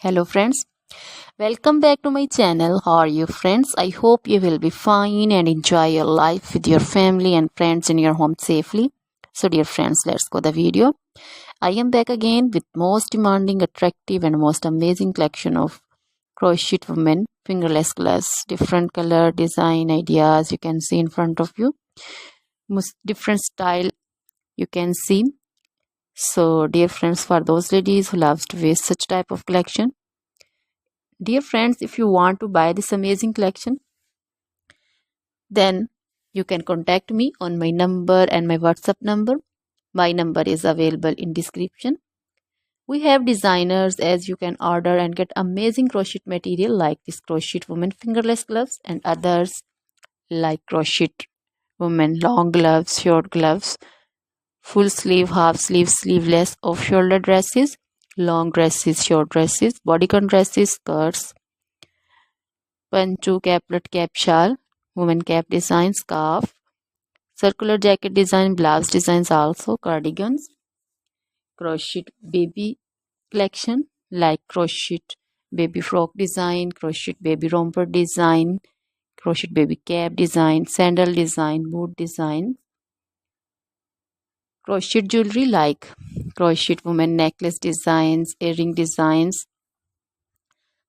Hello friends, welcome back to my channel. How are you friends? I hope you will be fine and enjoy your life with your family and friends in your home safely. So dear friends, let's go the video. I am back again with most demanding, attractive and most amazing collection of crochet women fingerless gloves. Different color, design, ideas you can see in front of you. Most different style you can see. So dear friends, for those ladies who loves to wear such type of collection, dear friends, if you want to buy this amazing collection, then you can contact me on my number and my WhatsApp number. My number is available in description. We have designers as you can order and get amazing crochet material like this crochet woman fingerless gloves and others like crochet woman long gloves, short gloves, full sleeve, half sleeve, sleeveless, off shoulder dresses, long dresses, short dresses, bodycon dresses, skirts, panchu, caplet, cap shawl, woman cap design, scarf, circular jacket design, blouse designs, also cardigans, crochet baby collection like crochet baby frock design, crochet baby romper design, crochet baby cap design, sandal design, boot design, crochet jewelry like crochet woman necklace designs, earring designs,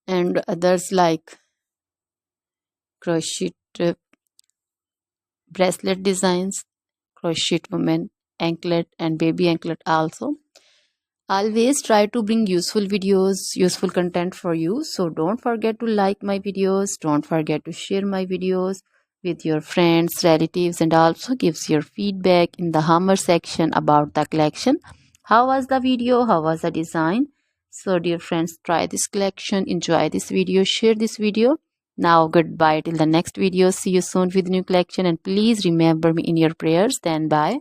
and others like crochet bracelet designs, crochet woman anklet and baby anklet also. Always try to bring useful videos, useful content for you. So don't forget to like my videos, don't forget to share my videos with your friends, relatives, and also gives your feedback in the hammer section about the collection. How was the video? How was the design? So dear friends, try this collection, enjoy this video, share this video. Now goodbye till the next video. See you soon with new collection and please remember me in your prayers. Then bye.